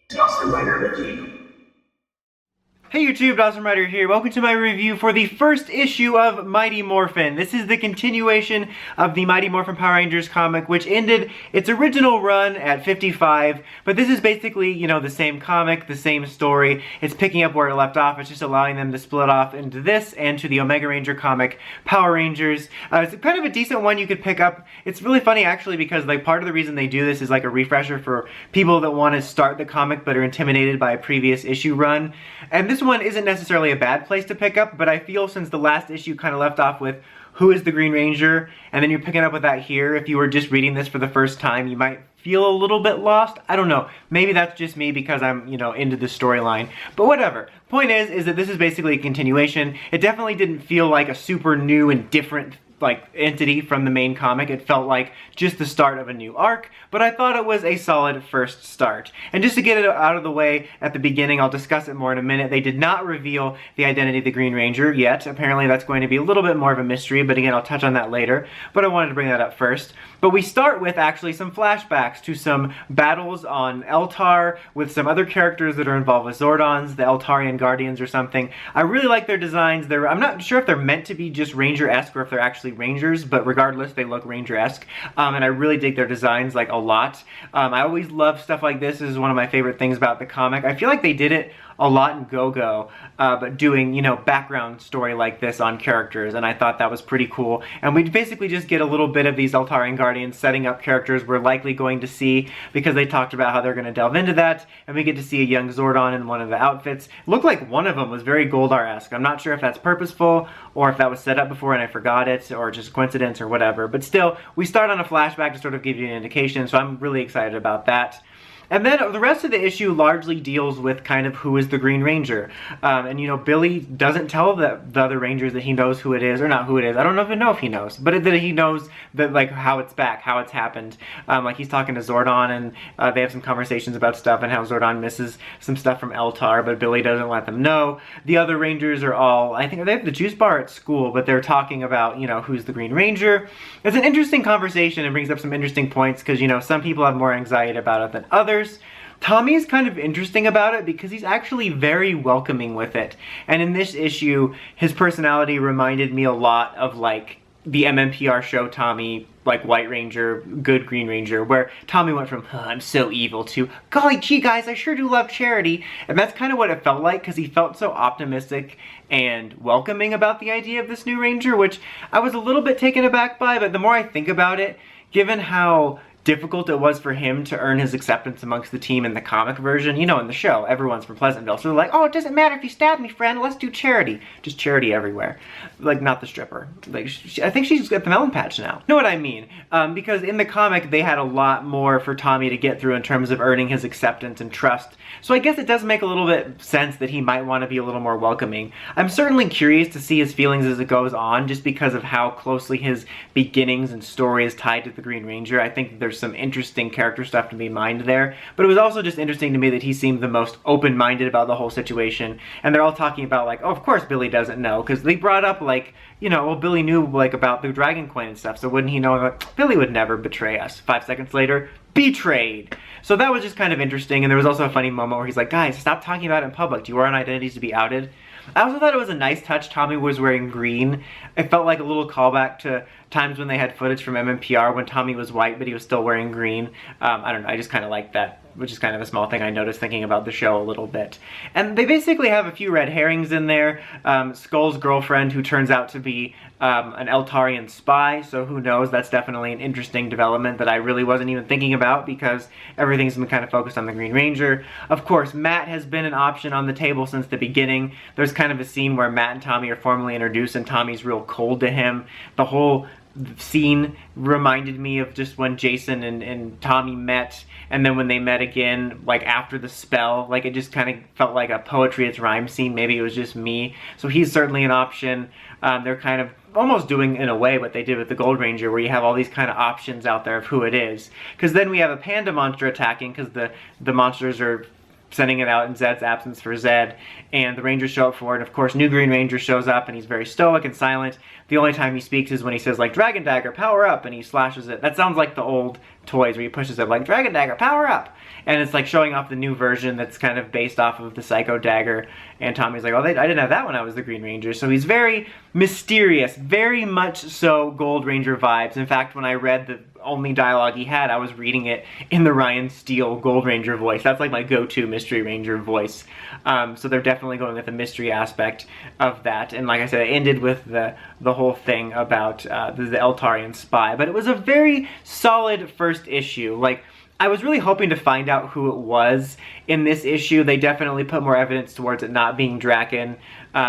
Dawson Rider Review. Hey YouTube, Dawson Rider here. Welcome to my review for the first issue of Mighty Morphin. This is the continuation of the Mighty Morphin Power Rangers comic, which ended its original run at 55, but this is basically, you know, the same comic, the same story. It's picking up where it left off. It's just allowing them to split off into this and to the Omega Ranger comic, Power Rangers. It's kind of a decent one you could pick up. It's really funny actually because like part of the reason they do this is like a refresher for people that want to start the comic but are intimidated by a previous issue run. And this one isn't necessarily a bad place to pick up, but I feel since the last issue kind of left off with who is the Green Ranger, and then you're picking up with that here, if you were just reading this for the first time, you might feel a little bit lost. I don't know. Maybe that's just me because I'm, you know, into the storyline. But whatever. Point is that this is basically a continuation. It definitely didn't feel like a super new and different like entity from the main comic. It felt like just the start of a new arc, but I thought it was a solid first start. And just to get it out of the way at the beginning, I'll discuss it more in a minute, they did not reveal the identity of the Green Ranger yet. Apparently that's going to be a little bit more of a mystery, but again, I'll touch on that later, but I wanted to bring that up first. But we start with actually some flashbacks to some battles on Eltar with some other characters that are involved with Zordons, the Eltarian Guardians or something. I really like their designs. I'm not sure if they're meant to be just Ranger-esque or if they're actually Rangers, but regardless, they look Ranger-esque. And I really dig their designs like a lot. I always love stuff like this. This is one of my favorite things about the comic. I feel like they did it a lot in Go-Go, but doing, you know, background story like this on characters, and I thought that was pretty cool. And we basically just get a little bit of these Eltarian Guardians setting up characters we're likely going to see because they talked about how they're going to delve into that, and we get to see a young Zordon in one of the outfits. It looked like one of them was very Goldar-esque. I'm not sure if that's purposeful or if that was set up before and I forgot it or just coincidence or whatever, but still, we start on a flashback to sort of give you an indication, so I'm really excited about that. And then the rest of the issue largely deals with kind of who is the Green Ranger. And you know, Billy doesn't tell the other Rangers that he knows who it is, or not who it is. I don't even know if he knows, but that he knows that like how it's back, how it's happened. Like he's talking to Zordon and they have some conversations about stuff and how Zordon misses some stuff from Eltar, but Billy doesn't let them know. The other Rangers are all, I think they have the juice bar at school, but they're talking about, you know, who's the Green Ranger. It's an interesting conversation and brings up some interesting points because, you know, some people have more anxiety about it than others. Tommy's kind of interesting about it because he's actually very welcoming with it. And in this issue, his personality reminded me a lot of like the MMPR show Tommy, like White Ranger, Good Green Ranger, where Tommy went from, oh, I'm so evil, to, golly gee guys, I sure do love charity. And that's kind of what it felt like because he felt so optimistic and welcoming about the idea of this new Ranger, which I was a little bit taken aback by, but the more I think about it, given how difficult it was for him to earn his acceptance amongst the team in the comic version. You know, in the show, everyone's from Pleasantville, so they're like, oh, it doesn't matter if you stab me, friend, let's do charity. Just charity everywhere. Like, not the stripper. Like, I think she's at the melon patch now. Know what I mean? Because in the comic, they had a lot more for Tommy to get through in terms of earning his acceptance and trust. So I guess it does make a little bit sense that he might want to be a little more welcoming. I'm certainly curious to see his feelings as it goes on, just because of how closely his beginnings and story is tied to the Green Ranger. I think there's some interesting character stuff to be mined there, but it was also just interesting to me that he seemed the most open-minded about the whole situation, and they're all talking about like, oh, of course Billy doesn't know, because they brought up like, you know, well, Billy knew like about the Dragon Coin and stuff, so wouldn't he know that Billy would never betray us? 5 seconds later, betrayed. So that was just kind of interesting, and there was also a funny moment where he's like, guys, stop talking about it in public. Do you want identities to be outed? I also thought it was a nice touch. Tommy was wearing green. It felt like a little callback to times when they had footage from MMPR when Tommy was white, but he was still wearing green. I don't know, I just kind of liked that, which is kind of a small thing I noticed thinking about the show a little bit. And they basically have a few red herrings in there. Skull's girlfriend, who turns out to be an Eltarian spy, so who knows, that's definitely an interesting development that I really wasn't even thinking about because everything's been kind of focused on the Green Ranger. Of course, Matt has been an option on the table since the beginning. There's kind of a scene where Matt and Tommy are formally introduced and Tommy's real cold to him. The whole scene reminded me of just when Jason and Tommy met, and then when they met again, like after the spell, like it just kind of felt like a Poetry It's Rhyme scene. Maybe it was just me. So he's certainly an option. They're kind of almost doing, in a way, what they did with the Gold Ranger, where you have all these kind of options out there of who it is. Because then we have a panda monster attacking, because the monsters are sending it out in Zed's absence for Zed, and the Rangers show up for it. And of course, new Green Ranger shows up, and he's very stoic and silent. The only time he speaks is when he says, like, Dragon Dagger, power up, and he slashes it. That sounds like the old toys where he pushes it, like, Dragon Dagger, power up! And it's like showing off the new version that's kind of based off of the Psycho Dagger. And Tommy's like, oh, I didn't have that when I was the Green Ranger. So he's very mysterious, very much so Gold Ranger vibes. In fact, when I read the only dialogue he had, I was reading it in the Ryan Steele Gold Ranger voice. That's like my go-to Mystery Ranger voice. So they're definitely going with the mystery aspect of that. And like I said, it ended with the whole thing about the Eltarian spy. But it was a very solid first issue. Like, I was really hoping to find out who it was in this issue. They definitely put more evidence towards it not being Draken,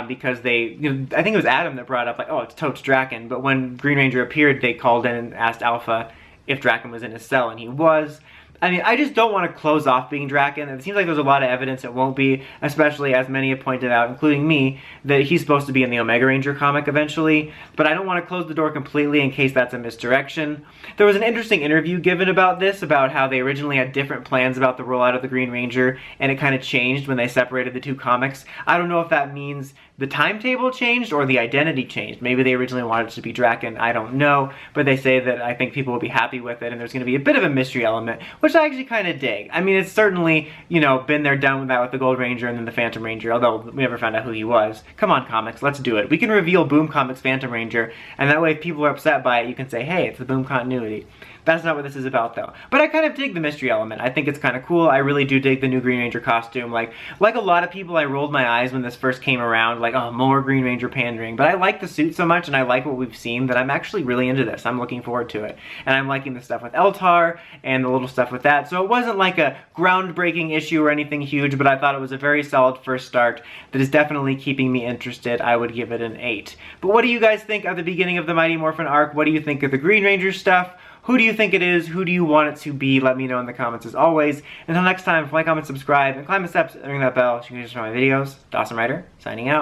because they, I think it was Adam that brought up, like, oh, it's totes Draken. But when Green Ranger appeared, they called in and asked Alpha if Draken was in his cell, and he was. I mean, I just don't want to close off being Draken. It seems like there's a lot of evidence it won't be, especially as many have pointed out, including me, that he's supposed to be in the Omega Ranger comic eventually. But I don't want to close the door completely in case that's a misdirection. There was an interesting interview given about this, about how they originally had different plans about the rollout of the Green Ranger, and it kind of changed when they separated the two comics. I don't know if that means the timetable changed or the identity changed. Maybe they originally wanted it to be Draken, I don't know. But they say that I think people will be happy with it, and there's going to be a bit of a mystery element, which I actually kind of dig. I mean, it's certainly, been there, done with that with the Gold Ranger and then the Phantom Ranger, although we never found out who he was. Come on, comics, let's do it. We can reveal Boom Comics Phantom Ranger, and that way if people are upset by it, you can say, hey, it's the Boom continuity. That's not what this is about, though. But I kind of dig the mystery element. I think it's kind of cool. I really do dig the new Green Ranger costume. Like a lot of people, I rolled my eyes when this first came around, like, oh, more Green Ranger pandering. But I like the suit so much, and I like what we've seen, that I'm actually really into this. I'm looking forward to it. And I'm liking the stuff with Eltar, and the little stuff with that. So it wasn't like a groundbreaking issue or anything huge, but I thought it was a very solid first start that is definitely keeping me interested. I would give it an 8. But what do you guys think of the beginning of the Mighty Morphin arc? What do you think of the Green Ranger stuff? Who do you think it is? Who do you want it to be? Let me know in the comments as always. Until next time, like, comment, subscribe, and climb the steps and ring that bell so you can just know my videos. Dawson Ryder, signing out.